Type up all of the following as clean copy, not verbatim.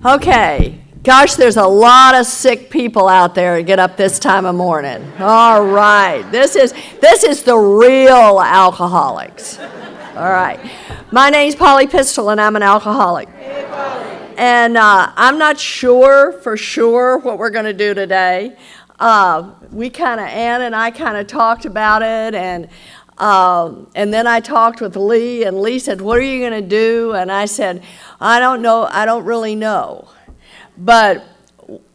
Okay. Gosh, there's a lot of sick people out there to get up this time of morning. All right. This is the real alcoholics. All right. My name's Polly Pistol, and I'm an alcoholic. Hey, Polly. And I'm not sure for sure what we're going to do today. Ann and I kind of talked about it, and then I talked with Lee, and Lee said, "What are you going to do?" And I said, "I don't know. I don't really know." But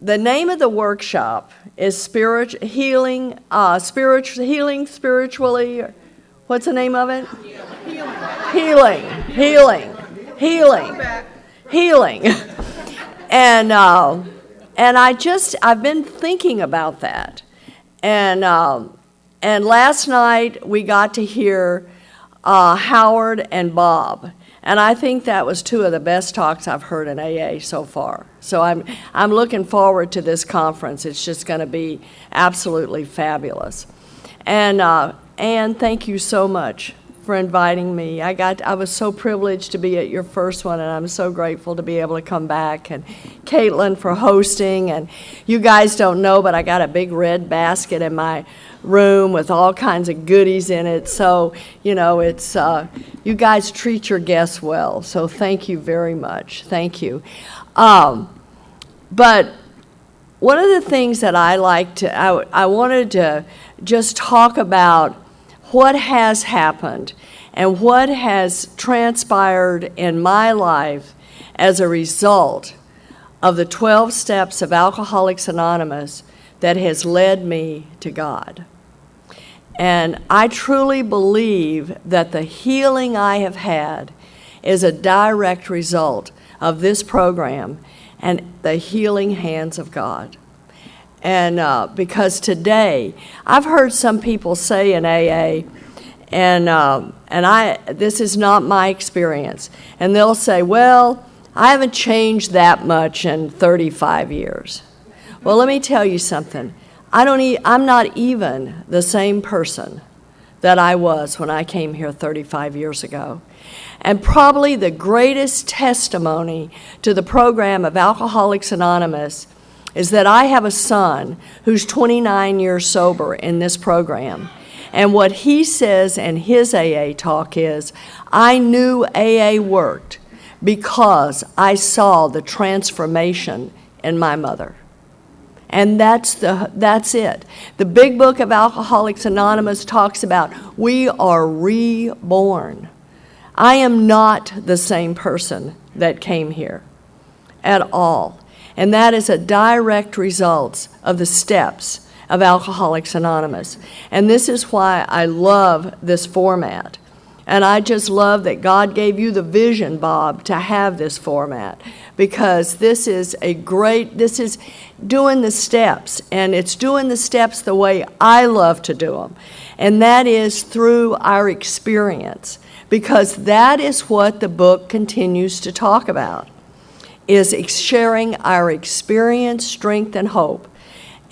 the name of the workshop is healing spiritually. What's the name of it? Healing. And I've been thinking about that. And last night we got to hear Howard and Bob. And I think that was two of the best talks I've heard in AA so far. So I'm looking forward to this conference. It's just going to be absolutely fabulous. And Ann, thank you so much for inviting me. I was so privileged to be at your first one, and I'm so grateful to be able to come back. And Caitlin for hosting. And you guys don't know, but I got a big red basket in my room with all kinds of goodies in it. So, it's you guys treat your guests well. So thank you very much. Thank you. But one of the things that I wanted to just talk about what has happened and what has transpired in my life as a result of the 12 steps of Alcoholics Anonymous that has led me to God. And I truly believe that the healing I have had is a direct result of this program and the healing hands of God. And because today, I've heard some people say in AA, this is not my experience, and they'll say, well, I haven't changed that much in 35 years. Well, let me tell you something. I'm not even the same person that I was when I came here 35 years ago. And probably the greatest testimony to the program of Alcoholics Anonymous is that I have a son who's 29 years sober in this program. And what he says in his AA talk is, I knew AA worked because I saw the transformation in my mother. And that's it. The big book of Alcoholics Anonymous talks about we are reborn. I am not the same person that came here at all. And that is a direct result of the steps of Alcoholics Anonymous. And this is why I love this format. And I just love that God gave you the vision, Bob, to have this format, because this is doing the steps, and it's doing the steps the way I love to do them. And that is through our experience, because that is what the book continues to talk about, is sharing our experience, strength, and hope.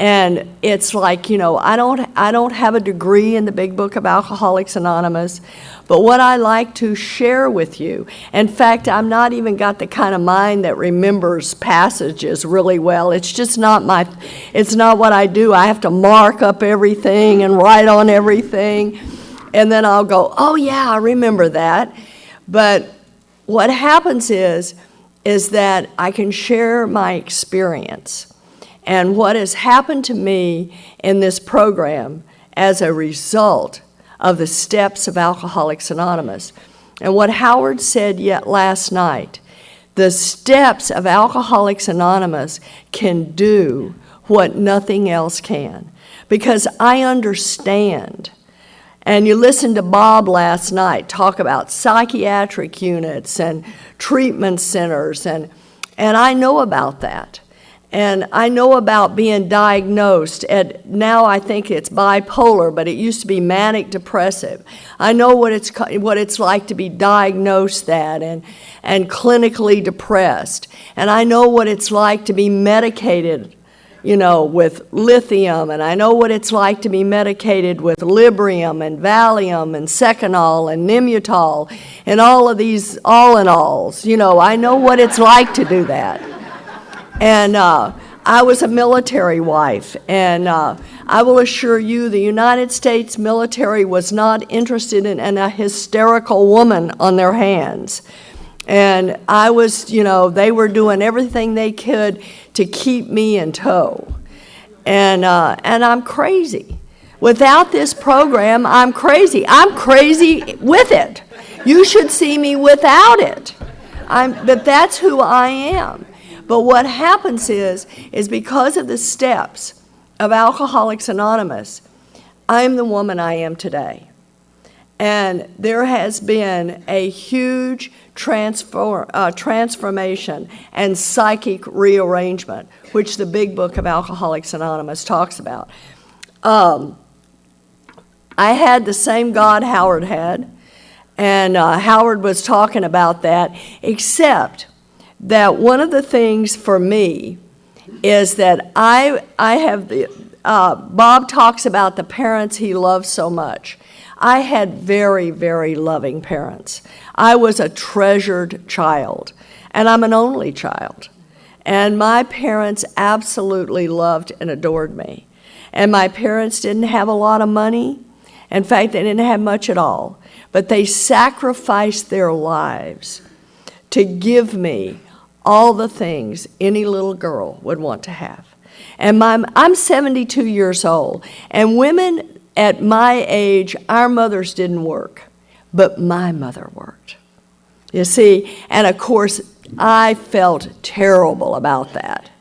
And it's like, I don't have a degree in the big book of Alcoholics Anonymous, but what I like to share with you, in fact, I'm not even got the kind of mind that remembers passages really well. It's just it's not what I do. I have to mark up everything and write on everything, and then I'll go, oh yeah, I remember that. But what happens is that I can share my experience and what has happened to me in this program as a result of the steps of Alcoholics Anonymous. And what Howard said yet last night, the steps of Alcoholics Anonymous can do what nothing else can. Because I understand. And you listened to Bob last night talk about psychiatric units and treatment centers, and I know about that. And I know about being diagnosed, and now I think it's bipolar, but it used to be manic depressive. I know what it's like to be diagnosed that and clinically depressed. And I know what it's like to be medicated with lithium, and I know what it's like to be medicated with Librium and Valium and Seconal and Nimutol and all of these all-in-alls. I know what it's like to do that. And I was a military wife, and I will assure you the United States military was not interested in a hysterical woman on their hands. And I was, they were doing everything they could to keep me in tow. And I'm crazy. Without this program, I'm crazy. I'm crazy with it. You should see me without it. But that's who I am. But what happens is because of the steps of Alcoholics Anonymous, I'm the woman I am today. And there has been a huge transformation and psychic rearrangement, which the big book of Alcoholics Anonymous talks about. I had the same God Howard had, and Howard was talking about that, except that one of the things for me is that I have Bob talks about the parents he loved so much. I had very, very loving parents. I was a treasured child, and I'm an only child. And my parents absolutely loved and adored me. And my parents didn't have a lot of money. In fact, they didn't have much at all. But they sacrificed their lives to give me all the things any little girl would want to have. And I'm 72 years old, and women at my age, our mothers didn't work, but my mother worked. You see, and of course, I felt terrible about that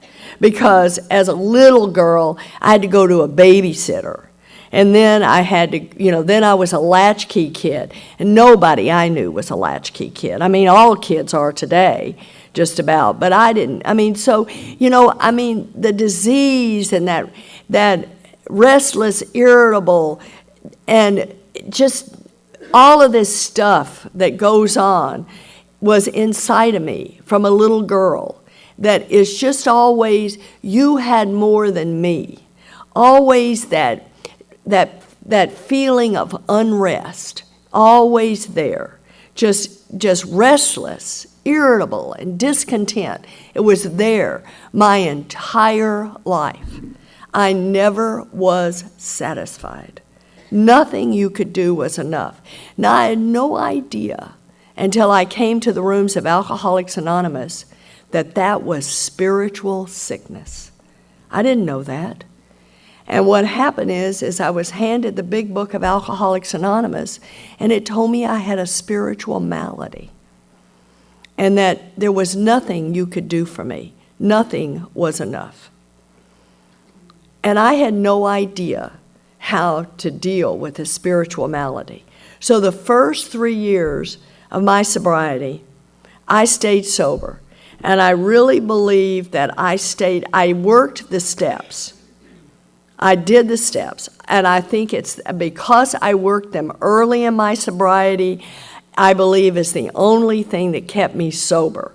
because as a little girl, I had to go to a babysitter. And then I had to, then I was a latchkey kid, and nobody I knew was a latchkey kid. I mean, all kids are today, just about, but I didn't. I mean, so, the disease and that restless, irritable, and just all of this stuff that goes on was inside of me from a little girl that is just always, you had more than me. Always that feeling of unrest, always there, just restless, irritable, and discontent. It was there my entire life. I never was satisfied. Nothing you could do was enough. Now, I had no idea until I came to the rooms of Alcoholics Anonymous that was spiritual sickness. I didn't know that. And what happened is I was handed the big book of Alcoholics Anonymous, and it told me I had a spiritual malady and that there was nothing you could do for me. Nothing was enough. And I had no idea how to deal with this spiritual malady. So the first 3 years of my sobriety, I stayed sober. And I really believe that I worked the steps. I did the steps. And I think it's because I worked them early in my sobriety, I believe is the only thing that kept me sober.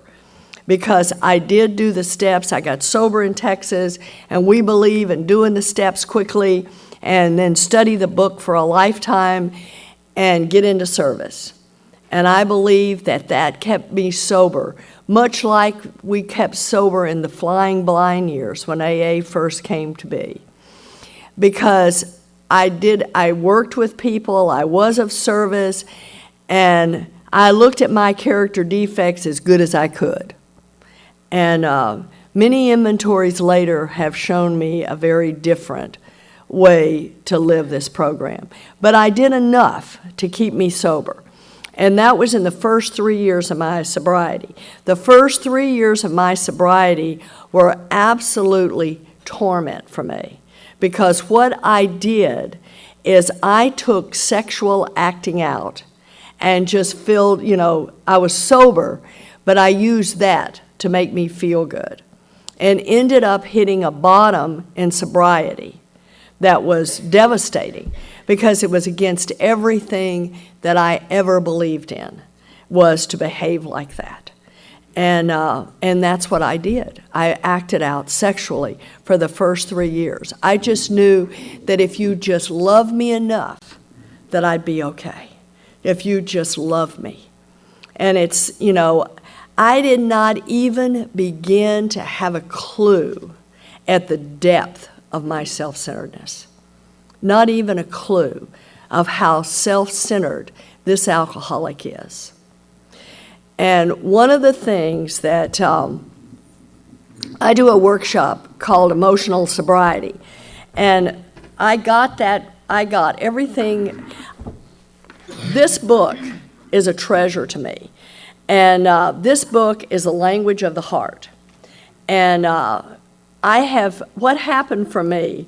Because I did do the steps. I got sober in Texas, and we believe in doing the steps quickly and then study the book for a lifetime and get into service. And I believe that kept me sober, much like we kept sober in the flying blind years when AA first came to be. Because I worked with people, I was of service, and I looked at my character defects as good as I could. And many inventories later have shown me a very different way to live this program. But I did enough to keep me sober. And that was in the first 3 years of my sobriety. The first 3 years of my sobriety were absolutely torment for me. Because what I did is I took sexual acting out and just filled, I was sober, but I used that to make me feel good, and ended up hitting a bottom in sobriety that was devastating because it was against everything that I ever believed in, was to behave like that. And that's what I did. I acted out sexually for the first 3 years. I just knew that if you just love me enough, that I'd be okay. If you just love me. And it's, I did not even begin to have a clue at the depth of my self-centeredness. Not even a clue of how self-centered this alcoholic is. And one of the things that I do a workshop called Emotional Sobriety, and I got everything. This book is a treasure to me, and this book is the language of the heart. And what happened for me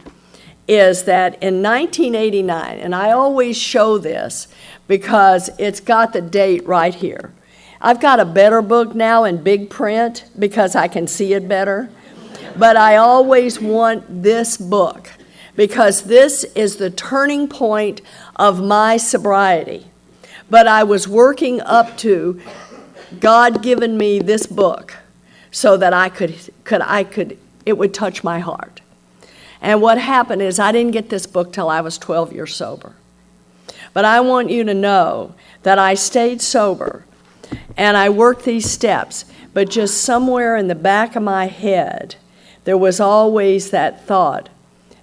is that in 1989, and I always show this because it's got the date right here. I've got a better book now in big print because I can see it better. But I always want this book because this is the turning point of my sobriety. But I was working up to God giving me this book so that it would touch my heart. And what happened is I didn't get this book till I was 12 years sober. But I want you to know that I stayed sober and I worked these steps, but just somewhere in the back of my head, there was always that thought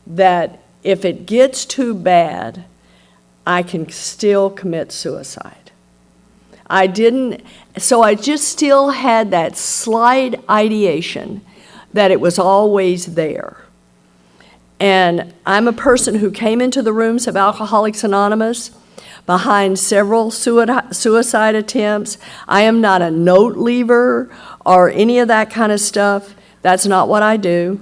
that if it gets too bad, I can still commit suicide. So I just still had that slight ideation that it was always there. And I'm a person who came into the rooms of Alcoholics Anonymous behind several suicide attempts. I am not a note leaver or any of that kind of stuff. That's not what I do.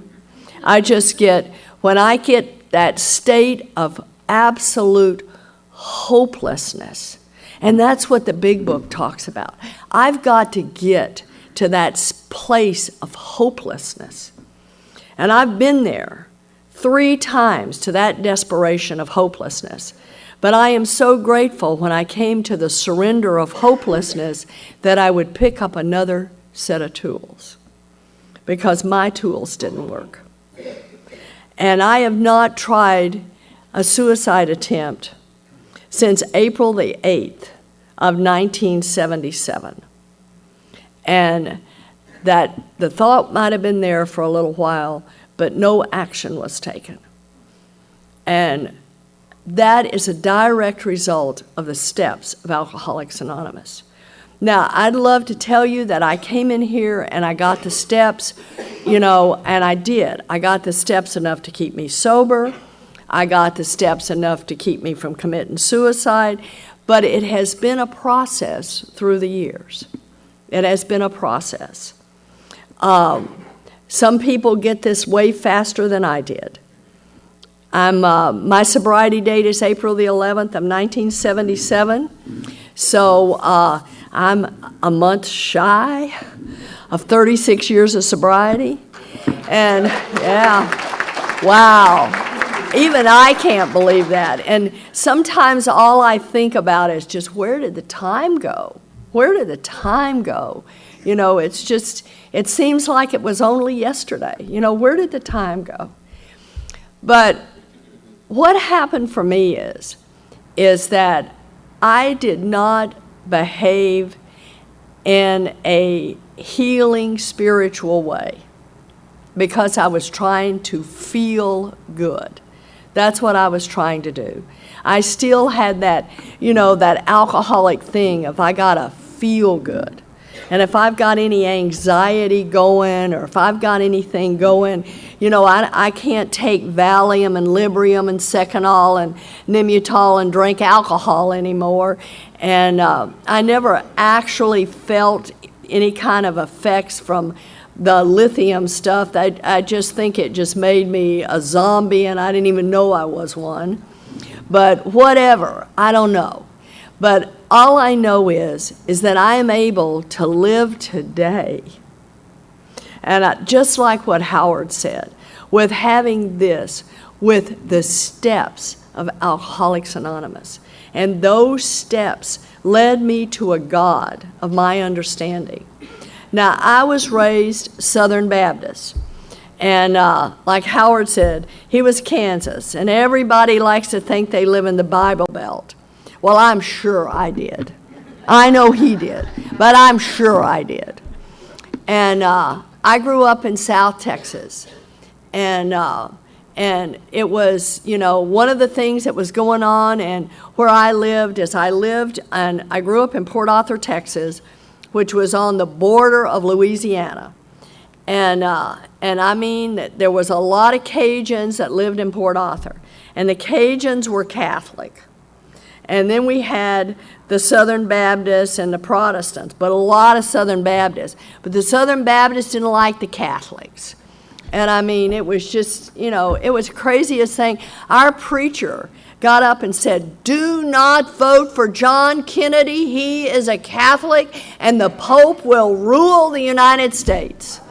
When I get that state of absolute hopelessness, and that's what the big book talks about. I've got to get to that place of hopelessness. And I've been there 3 times to that desperation of hopelessness. But I am so grateful when I came to the surrender of hopelessness that I would pick up another set of tools because my tools didn't work. And I have not tried a suicide attempt since April the 8th of 1977. And that the thought might have been there for a little while, but no action was taken. And that is a direct result of the steps of Alcoholics Anonymous. Now, I'd love to tell you that I came in here and I got the steps, and I did. I got the steps enough to keep me sober. I got the steps enough to keep me from committing suicide. But it has been a process through the years. It has been a process. Some people get this way faster than I did. My sobriety date is April the 11th of 1977, so I'm a month shy of 36 years of sobriety, and wow, even I can't believe that. And sometimes all I think about is just, where did the time go? Where did the time go? It seems like it was only yesterday. Where did the time go? But what happened for me is that I did not behave in a healing spiritual way because I was trying to feel good. That's what I was trying to do. I still had that, that alcoholic thing of I gotta feel good. And if I've got any anxiety going or if I've got anything going, I can't take Valium and Librium and Seconal and Nimutol and drink alcohol anymore. And I never actually felt any kind of effects from the lithium stuff. I just think it just made me a zombie and I didn't even know I was one. But whatever, I don't know. But all I know is that I am able to live today. And just like what Howard said, with having this, with the steps of Alcoholics Anonymous. And those steps led me to a God of my understanding. Now, I was raised Southern Baptist. And like Howard said, he was Kansas. And everybody likes to think they live in the Bible Belt. Well, I'm sure I did. I know he did, but I'm sure I did. And I grew up in South Texas. And it was, one of the things that was going on and where I lived is I grew up in Port Arthur, Texas, which was on the border of Louisiana. And I mean that there was a lot of Cajuns that lived in Port Arthur. And the Cajuns were Catholic. And then we had the Southern Baptists and the Protestants, but a lot of Southern Baptists. But the Southern Baptists didn't like the Catholics. And I mean, it was just, it was the craziest thing. Our preacher got up and said, "Do not vote for John Kennedy. He is a Catholic, and the Pope will rule the United States."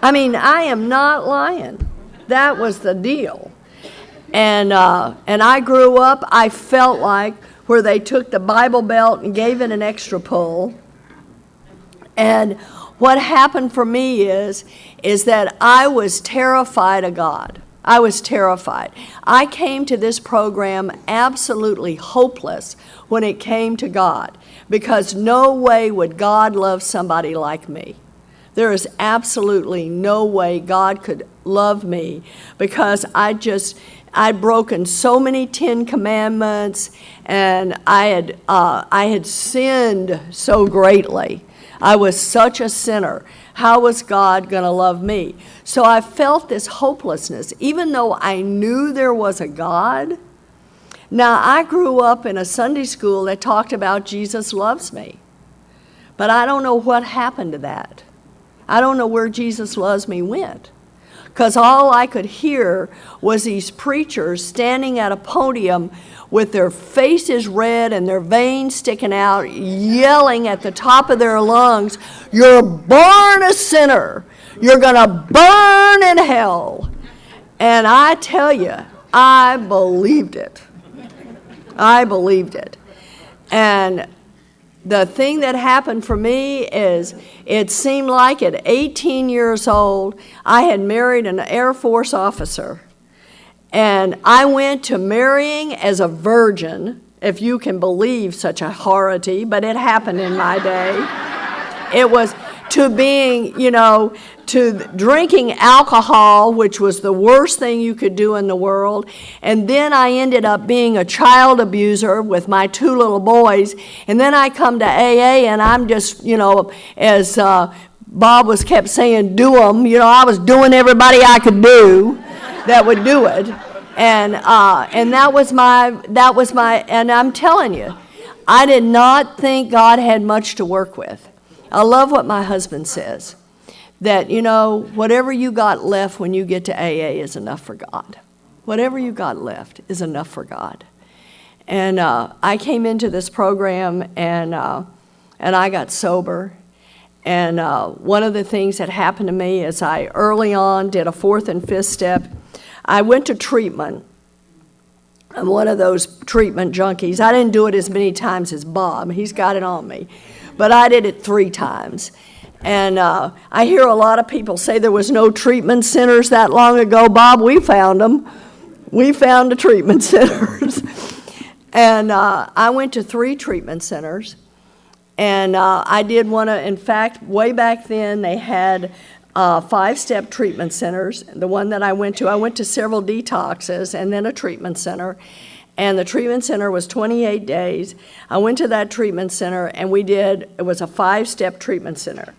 I mean, I am not lying. That was the deal. And I grew up, I felt like, where they took the Bible Belt and gave it an extra pull. And what happened for me is that I was terrified of God. I was terrified. I came to this program absolutely hopeless when it came to God, because no way would God love somebody like me. There is absolutely no way God could love me, because I'd broken so many 10 Commandments, and I had sinned so greatly. I was such a sinner. How was God going to love me? So I felt this hopelessness, even though I knew there was a God. Now, I grew up in a Sunday school that talked about Jesus loves me, but I don't know what happened to that. I don't know where Jesus loves me went, because all I could hear was these preachers standing at a podium with their faces red and their veins sticking out, yelling at the top of their lungs, "You're born a sinner. You're going to burn in hell." And I tell you, I believed it. I believed it. And the thing that happened for me is it seemed like at 18 years old, I had married an Air Force officer. And I went to marrying as a virgin, if you can believe such a horrity, but it happened in my day. It was to being, to drinking alcohol, which was the worst thing you could do in the world. And then I ended up being a child abuser with my 2 little boys. And then I come to AA, and I'm just, as Bob was kept saying, do them. I was doing everybody I could do that would do it. And that was my, and I'm telling you, I did not think God had much to work with. I love what my husband says, that, whatever you got left when you get to AA is enough for God. Whatever you got left is enough for God. And I came into this program, and I got sober. And one of the things that happened to me is I early on did a 4th and 5th step. I went to treatment. I'm one of those treatment junkies. I didn't do it as many times as Bob. He's got it on me. But I did it 3 times. And I hear a lot of people say there was no treatment centers that long ago. Bob, we found them. We found the treatment centers. And I went to 3 treatment centers. And I did one, in fact, way back then, they had 5-step treatment centers. The one that I went to several detoxes and then a treatment center. And the treatment center was 28 days. I went to that treatment center, and it was a 5-step treatment center.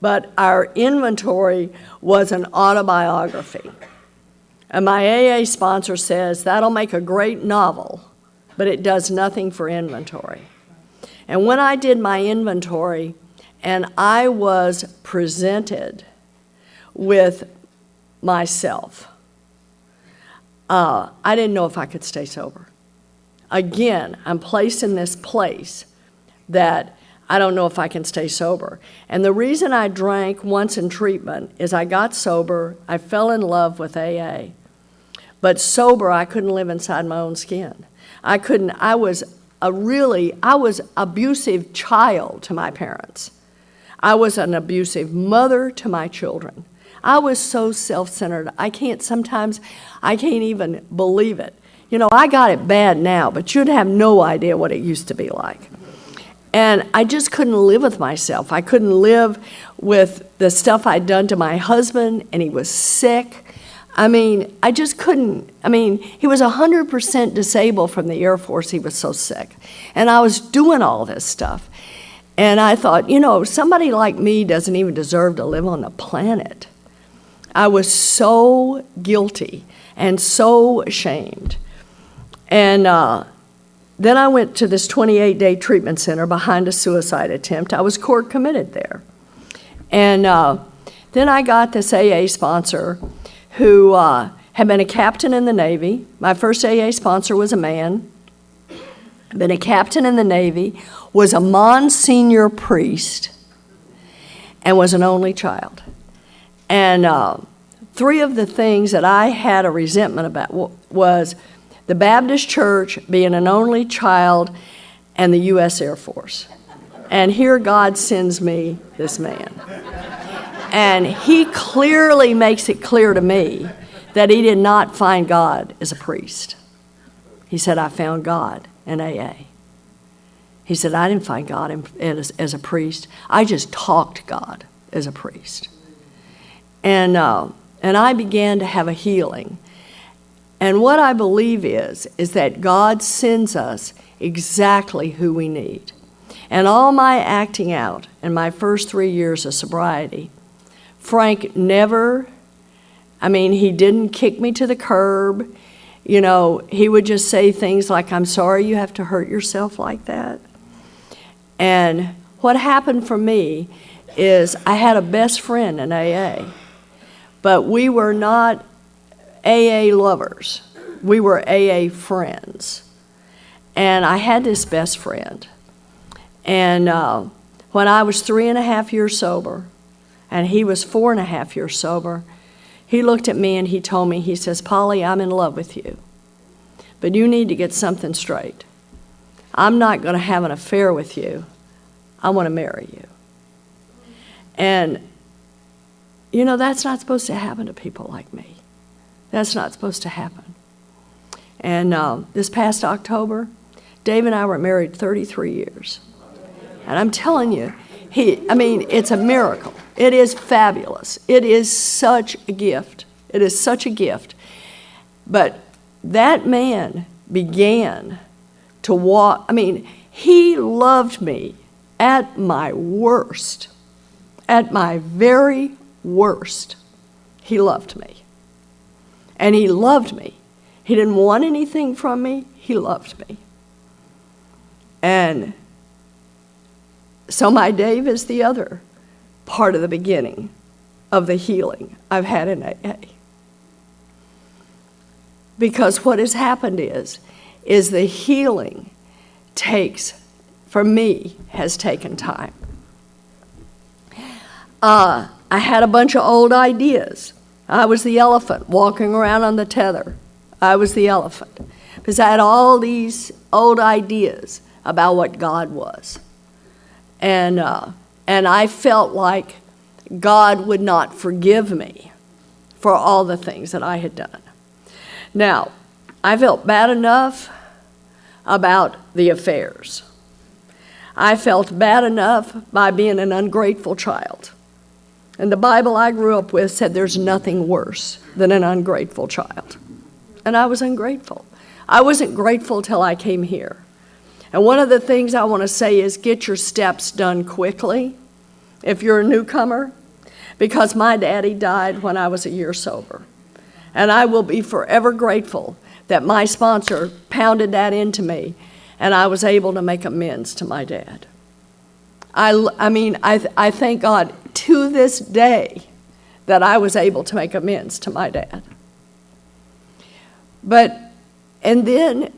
But our inventory was an autobiography. And my AA sponsor says, that'll make a great novel, but it does nothing for inventory. And when I did my inventory, and I was presented with myself, I didn't know if I could stay sober. Again, I'm placed in this place that I don't know if I can stay sober. And the reason I drank once in treatment is I got sober, I fell in love with AA. But sober, I couldn't live inside my own skin. I was I was abusive child to my parents. I was an abusive mother to my children. I was so self-centered. Sometimes I can't even believe it. You know, I got it bad now, but you'd have no idea what it used to be like. And I just couldn't live with myself. I couldn't live with the stuff I'd done to my husband, and he was sick. I mean, I just couldn't. I mean, he was 100% disabled from the Air Force. He was so sick. And I was doing all this stuff. And I thought, you know, somebody like me doesn't even deserve to live on the planet. I was so guilty and so ashamed. And then I went to this 28-day treatment center behind a suicide attempt. I was court committed there. And then I got this AA sponsor who had been a captain in the Navy. My first AA sponsor was a man. Been a captain in the Navy, was a Monsignor priest, and was an only child. And three of the things that I had a resentment about was the Baptist church, being an only child, and the U.S. Air Force. And here God sends me this man. And he clearly makes it clear to me that he did not find God as a priest. He said, I found God in AA. He said, I didn't find God as a priest. I just talked God as a priest. And I began to have a healing. And what I believe is that God sends us exactly who we need. And all my acting out in my first 3 years of sobriety, Frank never, he didn't kick me to the curb. You know, he would just say things like, I'm sorry you have to hurt yourself like that. And what happened for me is I had a best friend in AA, but we were not AA lovers. We were AA friends. And I had this best friend. And when I was 3.5 years sober, and he was 4.5 years sober, he looked at me and he told me, he says, Polly, I'm in love with you, but you need to get something straight. I'm not going to have an affair with you. I want to marry you. And, you know, that's not supposed to happen to people like me. That's not supposed to happen. And this past October, Dave and I were married 33 years. And I'm telling you, it's a miracle. It is fabulous. It is such a gift. It is such a gift. But that man began to walk. He loved me at my worst. At my very worst, he loved me. And he loved me. He didn't want anything from me. He loved me. And so my Dave is the other part of the beginning of the healing I've had in AA. Because what has happened is the healing for me, has taken time. I had a bunch of old ideas. I was the elephant walking around on the tether. I was the elephant. Because I had all these old ideas about what God was. And I felt like God would not forgive me for all the things that I had done. Now, I felt bad enough about the affairs. I felt bad enough by being an ungrateful child. And the Bible I grew up with said there's nothing worse than an ungrateful child. And I was ungrateful. I wasn't grateful till I came here. And one of the things I want to say is get your steps done quickly if you're a newcomer, because my daddy died when I was a year sober. And I will be forever grateful that my sponsor pounded that into me and I was able to make amends to my dad. I thank God to this day that I was able to make amends to my dad. And then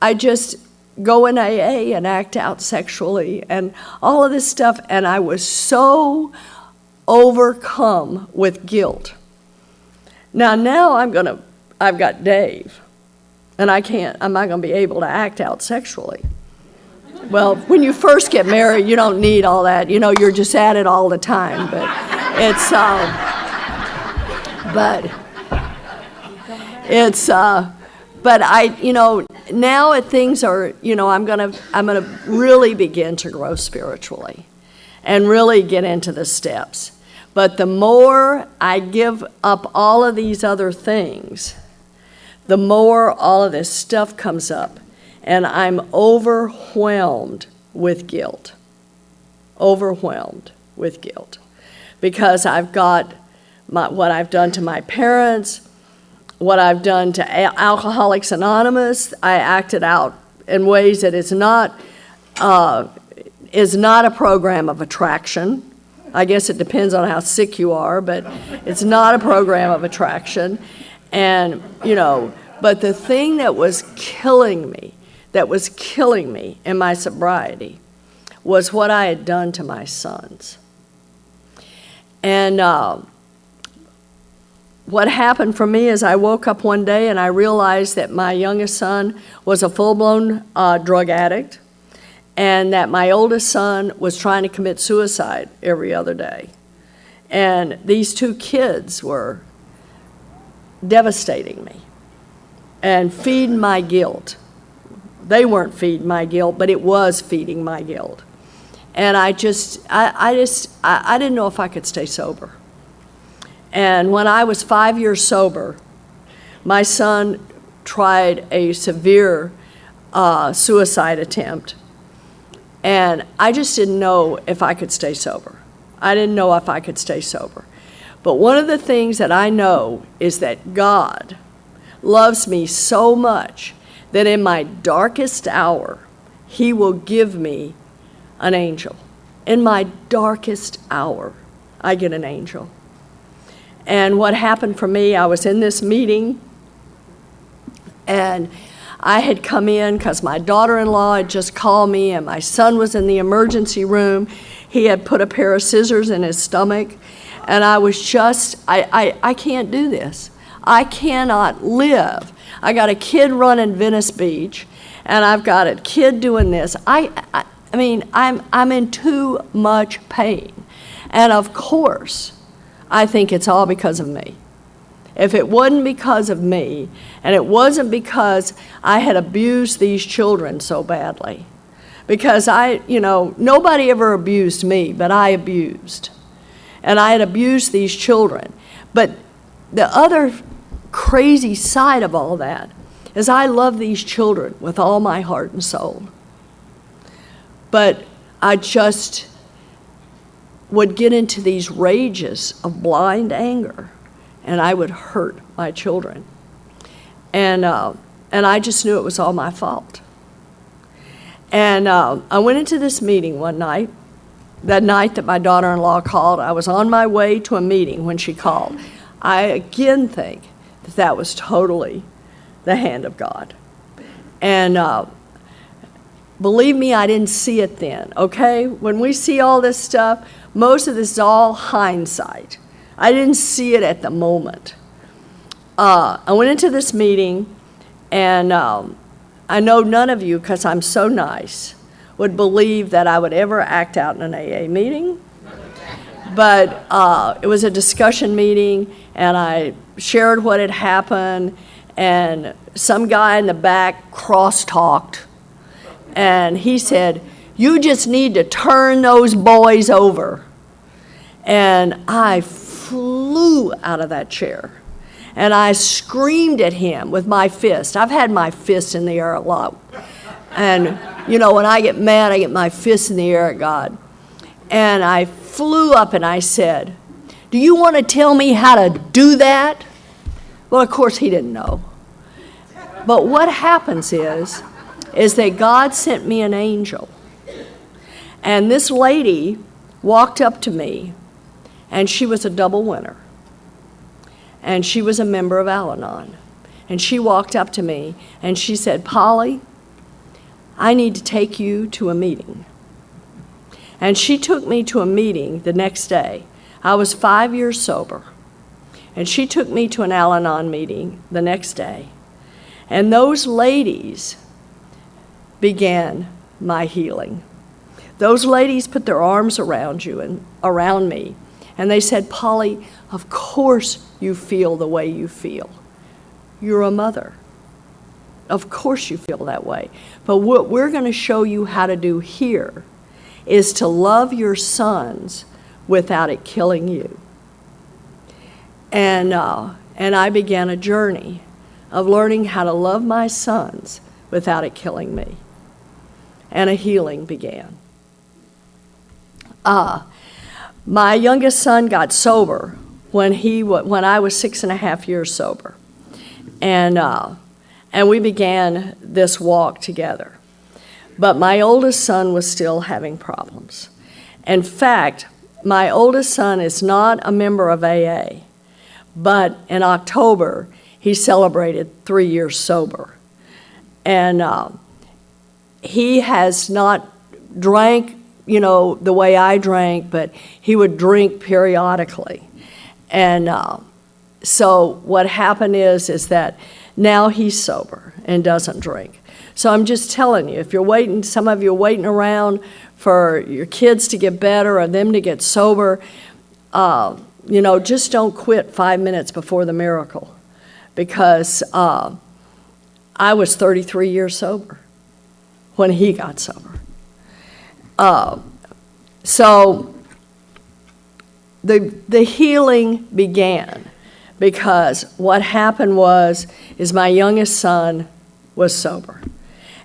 I just go in AA and act out sexually and all of this stuff, and I was so overcome with guilt. Now I've got Dave, and I'm not going to be able to act out sexually. Well, when you first get married, you don't need all that. You know, you're just at it all the time. But it's, but now things are, I'm gonna really begin to grow spiritually, and really get into the steps. But the more I give up all of these other things, the more all of this stuff comes up, and I'm overwhelmed with guilt. Overwhelmed with guilt. Because I've got what I've done to my parents, what I've done to Alcoholics Anonymous. I acted out in ways that is not a program of attraction. I guess it depends on how sick you are, but it's not a program of attraction. And, but the thing that was killing me in my sobriety was what I had done to my sons. And what happened for me is I woke up one day and I realized that my youngest son was a full-blown drug addict, and that my oldest son was trying to commit suicide every other day. And these two kids were devastating me and feeding my guilt. They weren't feeding my guilt, but it was feeding my guilt. And I didn't know if I could stay sober. And when I was 5 years sober, my son tried a severe suicide attempt. And I just didn't know if I could stay sober. I didn't know if I could stay sober. But one of the things that I know is that God loves me so much that in my darkest hour, He will give me an angel. In my darkest hour, I get an angel. And what happened for me, I was in this meeting, and I had come in because my daughter-in-law had just called me, and my son was in the emergency room. He had put a pair of scissors in his stomach, and I was just, I can't do this. I cannot live. I got a kid running Venice Beach, and I've got a kid doing this. I mean, I'm in too much pain. And of course, I think it's all because of me. If it wasn't because of me, and it wasn't because I had abused these children so badly, because nobody ever abused me, but I abused. And I had abused these children. But the other crazy side of all that is I love these children with all my heart and soul. But I just would get into these rages of blind anger, and I would hurt my children. And I just knew it was all my fault. And I went into this meeting one night, that night that my daughter-in-law called. I was on my way to a meeting when she called. I again think that that was totally the hand of God. And believe me, I didn't see it then, okay? When we see all this stuff, most of this is all hindsight. I didn't see it at the moment. I went into this meeting, and I know none of you, because I'm so nice, would believe that I would ever act out in an AA meeting. But it was a discussion meeting, and I shared what had happened, and some guy in the back cross-talked, and he said, "You just need to turn those boys over." And I flew out of that chair, and I screamed at him with my fist. I've had my fist in the air a lot. And, when I get mad, I get my fist in the air at God. And I flew up and I said, "Do you want to tell me how to do that?" Well, of course, he didn't know. But what happens is that God sent me an angel. And this lady walked up to me, and she was a double winner. And she was a member of Al-Anon. And she walked up to me, and she said, "Polly, I need to take you to a meeting." And she took me to a meeting the next day. I was 5 years sober. And she took me to an Al-Anon meeting the next day. And those ladies began my healing. Those ladies put their arms around you and around me, and they said, Polly, of course you feel the way you feel. You're a mother. Of course you feel that way. But what we're going to show you how to do here is to love your sons without it killing you. And I began a journey of learning how to love my sons without it killing me. And a healing began. My youngest son got sober when I was 6.5 years sober. And we began this walk together. But my oldest son was still having problems. In fact, my oldest son is not a member of AA, but in October, he celebrated 3 years sober. And he has not drank, the way I drank, but he would drink periodically. And so what happened is that now he's sober and doesn't drink. So I'm just telling you, if you're waiting, some of you are waiting around for your kids to get better or them to get sober, just don't quit 5 minutes before the miracle. Because I was 33 years sober when he got sober. So the healing began because what happened is my youngest son was sober.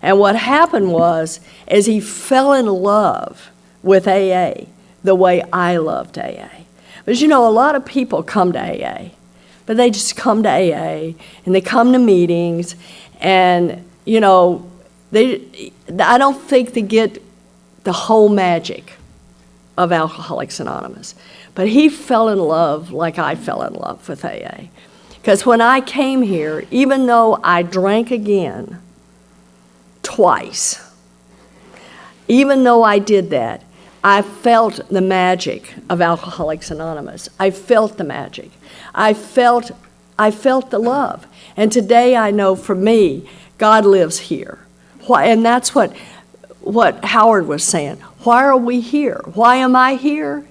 And what happened is he fell in love with AA the way I loved AA. But a lot of people come to AA, but they just come to AA and they come to meetings and, I don't think they get the whole magic of Alcoholics Anonymous. But he fell in love like I fell in love with AA. Because when I came here, even though I drank again twice, even though I did that, I felt the magic of Alcoholics Anonymous. I felt the magic. I felt the love. And today I know for me, God lives here. And that's what Howard was saying. Why are we here? Why am I here?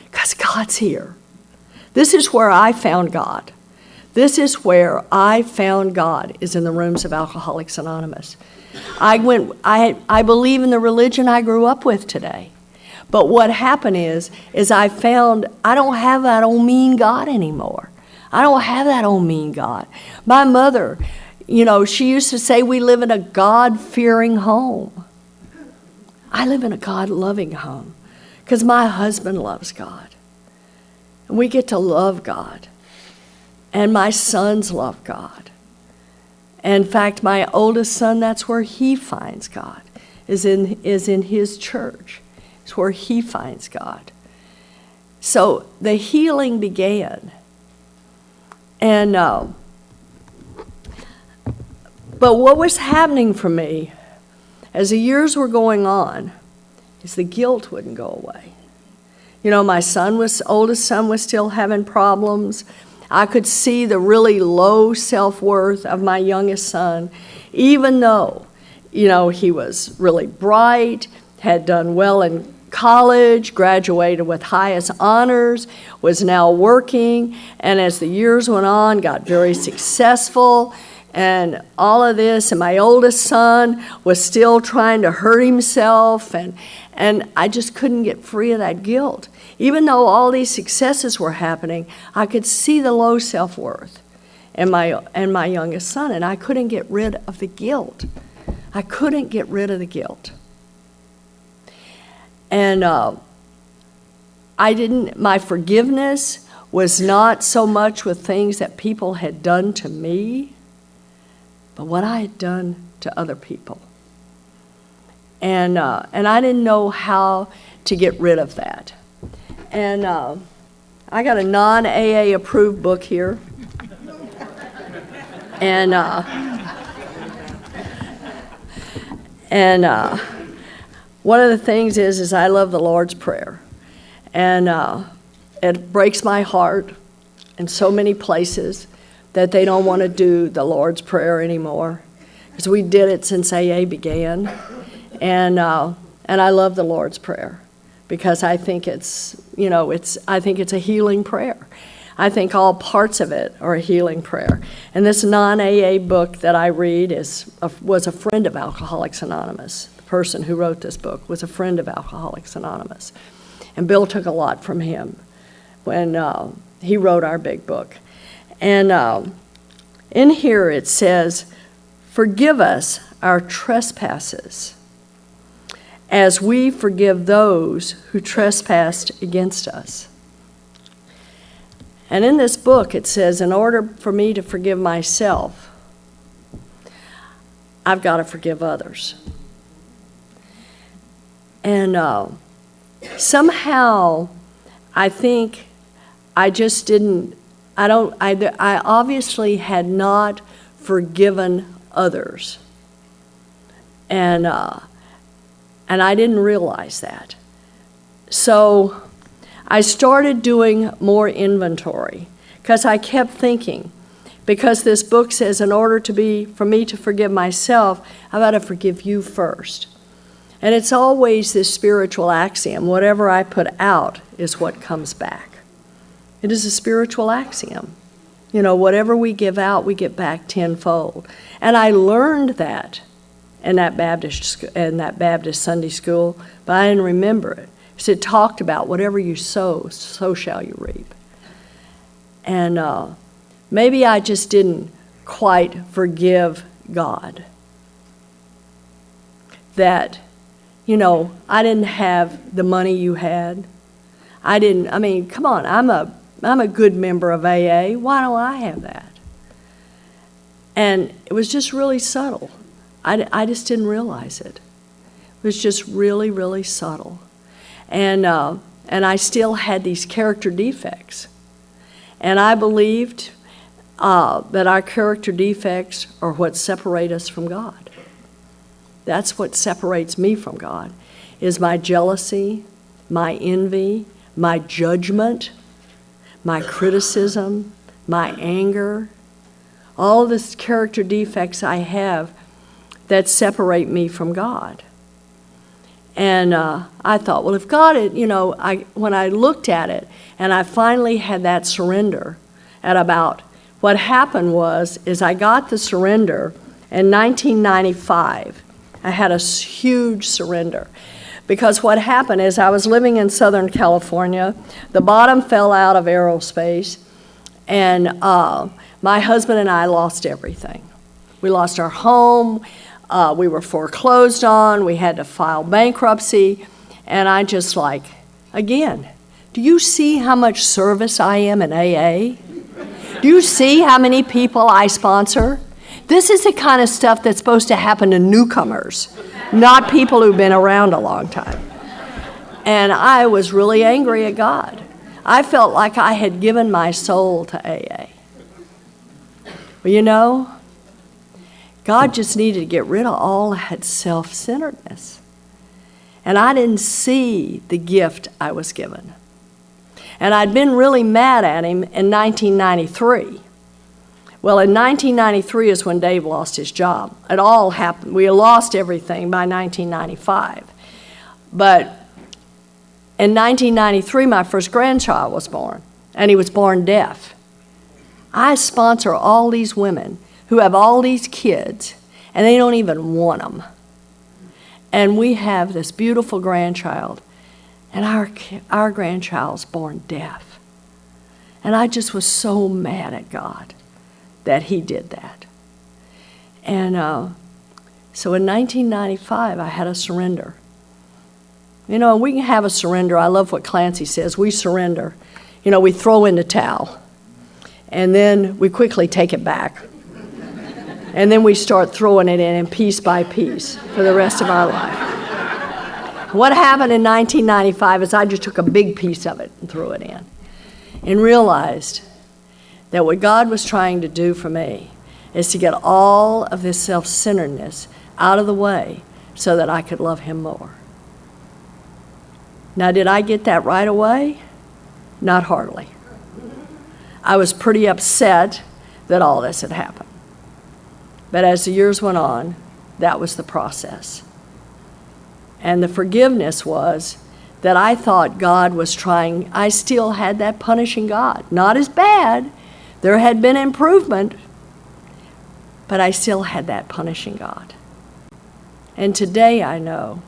Because God's here. This is where I found God. This is where I found God, is in the rooms of Alcoholics Anonymous. I believe in the religion I grew up with today. But what happened is I found I don't have that old mean God anymore. I don't have that old mean God. My mother, she used to say we live in a God-fearing home. I live in a God-loving home because my husband loves God. And we get to love God. And my sons love God. In fact, my oldest son, that's where he finds God, is in his church. It's where he finds God. So the healing began. And but what was happening for me as the years were going on is the guilt wouldn't go away. My oldest son was still having problems. I could see the really low self-worth of my youngest son, even though, he was really bright, had done well in college, graduated with highest honors, was now working, and as the years went on, got very successful, and all of this, and my oldest son was still trying to hurt himself, and I just couldn't get free of that guilt. Even though all these successes were happening, I could see the low self-worth in my youngest son, and I couldn't get rid of the guilt. I couldn't get rid of the guilt. And my forgiveness was not so much with things that people had done to me, but what I had done to other people. And I didn't know how to get rid of that. And I got a non-AA approved book here. And one of the things is I love the Lord's Prayer. And it breaks my heart in so many places that they don't want to do the Lord's Prayer anymore. Because we did it since AA began. And I love the Lord's Prayer because I think it's a healing prayer. I think all parts of it are a healing prayer. And this non-AA book that I read was a friend of Alcoholics Anonymous. The person who wrote this book was a friend of Alcoholics Anonymous. And Bill took a lot from him when he wrote our big book. And in here it says, "Forgive us our trespasses, as we forgive those who trespassed against us." And in this book it says, in order for me to forgive myself, I've got to forgive others. And somehow I think I just didn't, I obviously had not forgiven others. And I didn't realize that. So I started doing more inventory because I kept thinking, because this book says in order for me to forgive myself, I've got to forgive you first. And it's always this spiritual axiom, whatever I put out is what comes back. It is a spiritual axiom. Whatever we give out, we get back tenfold. And I learned that in that Baptist Sunday school, but I didn't remember it. Because it talked about whatever you sow, so shall you reap. And maybe I just didn't quite forgive God. That, I didn't have the money you had. Come on, I'm a good member of AA. Why don't I have that? And it was just really subtle. I just didn't realize it. It was just really, really subtle. And I still had these character defects. And I believed that our character defects are what separate us from God. That's what separates me from God, is my jealousy, my envy, my judgment, my criticism, my anger, all the character defects I have that separate me from God. And I thought, well, if God had, when I looked at it and I finally had that surrender what happened is I got the surrender in 1995. I had a huge surrender. Because what happened is I was living in Southern California. The bottom fell out of aerospace. And my husband and I lost everything. We lost our home. We were foreclosed on. We had to file bankruptcy. And I just again, do you see how much service I am in AA? Do you see how many people I sponsor? This is the kind of stuff that's supposed to happen to newcomers, not people who've been around a long time. And I was really angry at God. I felt like I had given my soul to AA. Well, God just needed to get rid of all that self-centeredness. And I didn't see the gift I was given. And I'd been really mad at him in 1993. Well, in 1993 is when Dave lost his job. It all happened. We lost everything by 1995. But in 1993, my first grandchild was born, and he was born deaf. I sponsor all these women who have all these kids, and they don't even want them. And we have this beautiful grandchild, and our grandchild's born deaf. And I just was so mad at God that he did that. And so in 1995, I had a surrender. We can have a surrender. I love what Clancy says. We surrender. We throw in the towel. And then we quickly take it back. And then we start throwing it in piece by piece for the rest of our life. What happened in 1995 is I just took a big piece of it and threw it in and realized that what God was trying to do for me is to get all of this self-centeredness out of the way so that I could love him more. Now, did I get that right away? Not hardly. I was pretty upset that all this had happened. But as the years went on, that was the process. And the forgiveness was that I thought God was trying, I still had that punishing God. Not as bad. There had been improvement, but I still had that punishing God. And today I know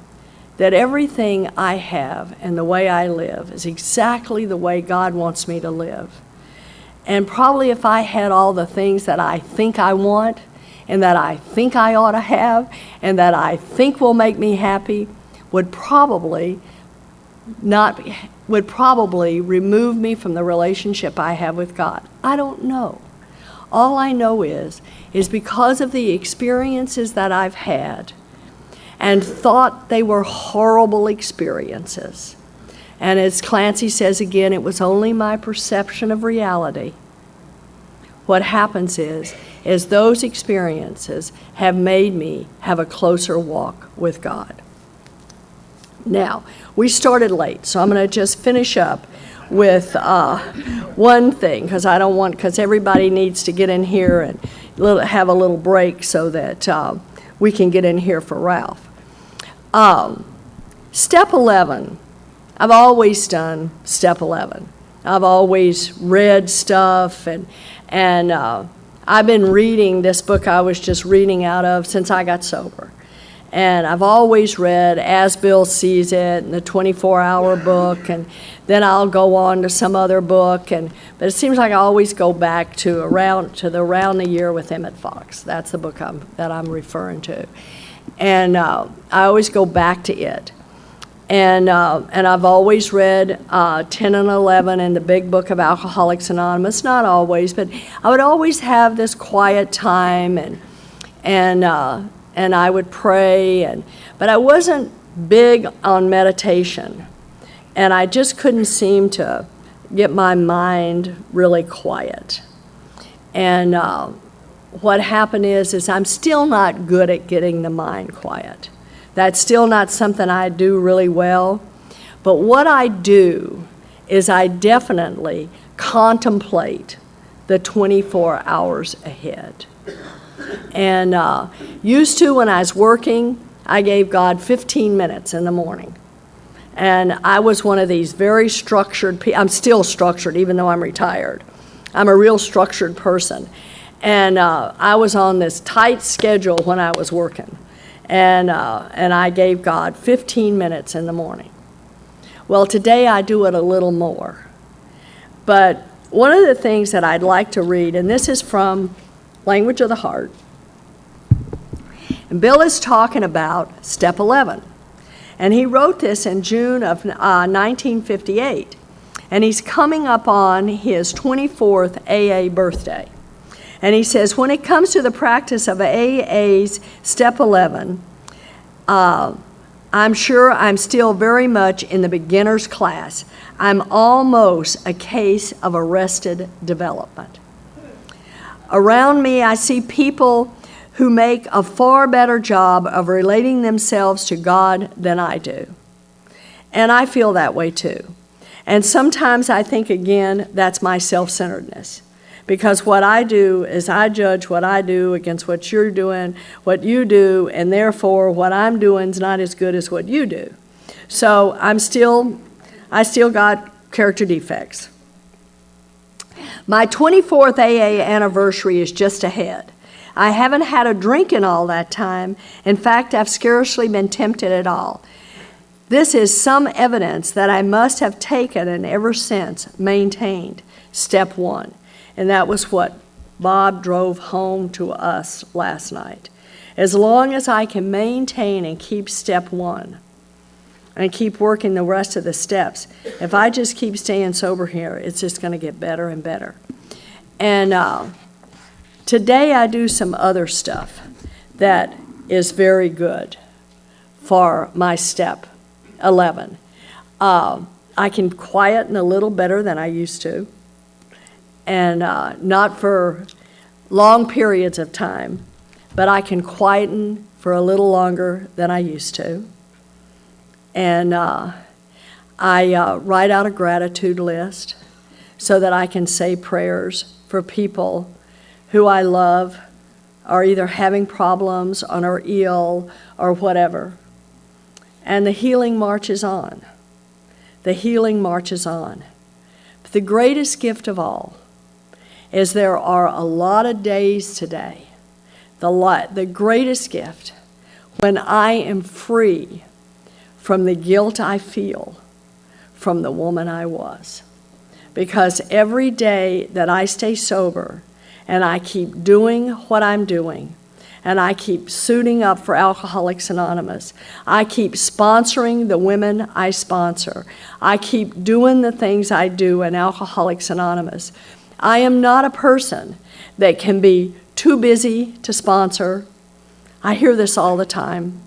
that everything I have and the way I live is exactly the way God wants me to live. And probably if I had all the things that I think I want and that I think I ought to have and that I think will make me happy, would probably remove me from the relationship I have with God. I don't know. All I know is because of the experiences that I've had and thought they were horrible experiences. And as Clancy says again, it was only my perception of reality. What happens is those experiences have made me have a closer walk with God. Now, we started late, so I'm going to just finish up with one thing, because everybody needs to get in here and have a little break so that we can get in here for Ralph. Step 11. I've always done step 11. I've always read stuff, and I've been reading this book I was just reading out of since I got sober. And I've always read As Bill Sees It and the 24-hour book, and then I'll go on to some other book. But it seems like I always go back to Around the Year with Emmett Fox. That's the book that I'm referring to. And I always go back to it. And I've always read 10 and 11 and the big book of Alcoholics Anonymous. Not always, but I would always have this quiet time and I would pray, but I wasn't big on meditation, and I just couldn't seem to get my mind really quiet. And what happened is I'm still not good at getting the mind quiet. That's still not something I do really well. But what I do is I definitely contemplate the 24 hours ahead. And used to, when I was working, I gave God 15 minutes in the morning. And I was one of these very structured people. I'm still structured, even though I'm retired. I'm a real structured person. And I was on this tight schedule when I was working. And I gave God 15 minutes in the morning. Well, today I do it a little more. But one of the things that I'd like to read, and this is from Language of the Heart. And Bill is talking about step 11. And he wrote this in June of 1958. And he's coming up on his 24th AA birthday. And he says, when it comes to the practice of AA's step 11, I'm sure I'm still very much in the beginner's class. I'm almost a case of arrested development. Around me, I see people who make a far better job of relating themselves to God than I do. And I feel that way too. And sometimes I think, again, that's my self-centeredness. Because what I do is I judge what I do against what you're doing, what you do, and therefore what I'm doing is not as good as what you do. So I still got character defects. My 24th AA anniversary is just ahead. I haven't had a drink in all that time. In fact, I've scarcely been tempted at all. This is some evidence that I must have taken and ever since maintained step 1. And that was what Bob drove home to us last night. As long as I can maintain and keep step 1 and keep working the rest of the steps, if I just keep staying sober here, it's just going to get better and better. And today I do some other stuff that is very good for my step 11. I can quieten a little better than I used to. And not for long periods of time, but I can quieten for a little longer than I used to. And I write out a gratitude list so that I can say prayers for people who I love are either having problems or are ill or whatever. And the healing marches on. The healing marches on. But the greatest gift of all is there are a lot of days today, the greatest gift, when I am free from the guilt I feel from the woman I was. Because every day that I stay sober and I keep doing what I'm doing, and I keep suiting up for Alcoholics Anonymous, I keep sponsoring the women I sponsor, I keep doing the things I do in Alcoholics Anonymous, I am not a person that can be too busy to sponsor. I hear this all the time.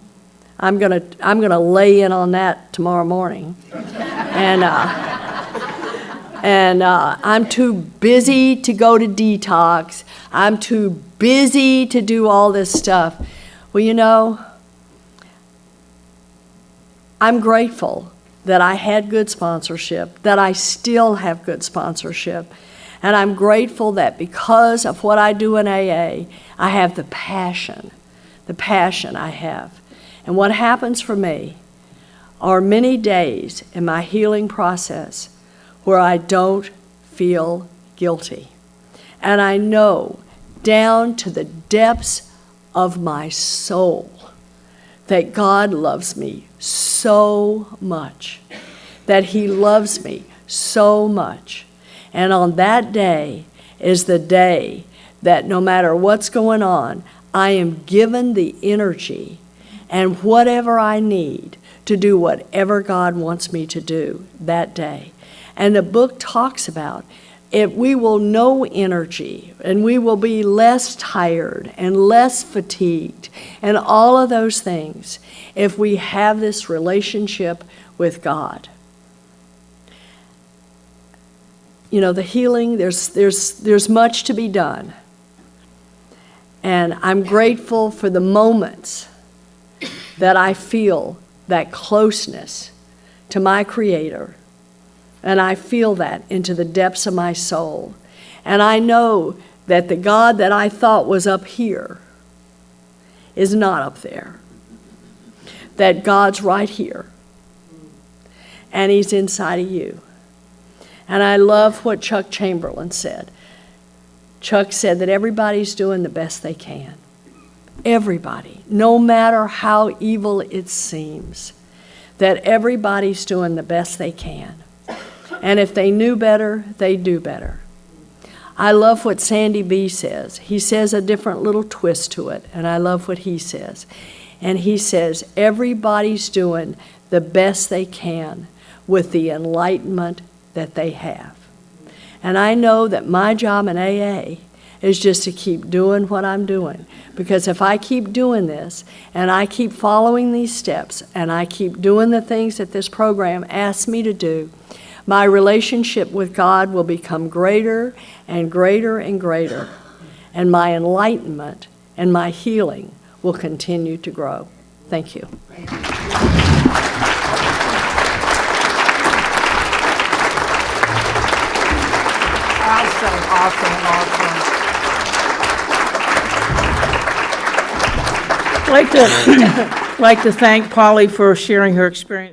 I'm gonna lay in on that tomorrow morning. And I'm too busy to go to detox. I'm too busy to do all this stuff. Well, you know, I'm grateful that I had good sponsorship, that I still have good sponsorship. And I'm grateful that because of what I do in AA, I have the passion I have. And what happens for me are many days in my healing process where I don't feel guilty. And I know down to the depths of my soul that God loves me so much, that He loves me so much. And on that day is the day that no matter what's going on, I am given the energy and whatever I need to do whatever God wants me to do that day. And the book talks about it, we will know energy and we will be less tired and less fatigued and all of those things if we have this relationship with God. You know, the healing, there's much to be done. And I'm grateful for the moments that I feel that closeness to my Creator. And I feel that into the depths of my soul. And I know that the God that I thought was up here is not up there. That God's right here. And He's inside of you. And I love what Chuck Chamberlain said. Chuck said that everybody's doing the best they can. Everybody, no matter how evil it seems, that everybody's doing the best they can. And if they knew better, they'd do better. I love what Sandy B says. He says a different little twist to it, and I love what he says. And he says, everybody's doing the best they can with the enlightenment that they have. And I know that my job in AA is just to keep doing what I'm doing. Because if I keep doing this, and I keep following these steps, and I keep doing the things that this program asks me to do, my relationship with God will become greater and greater and greater. And my enlightenment and my healing will continue to grow. Thank you. Awesome. I'd like to thank Polly for sharing her experience.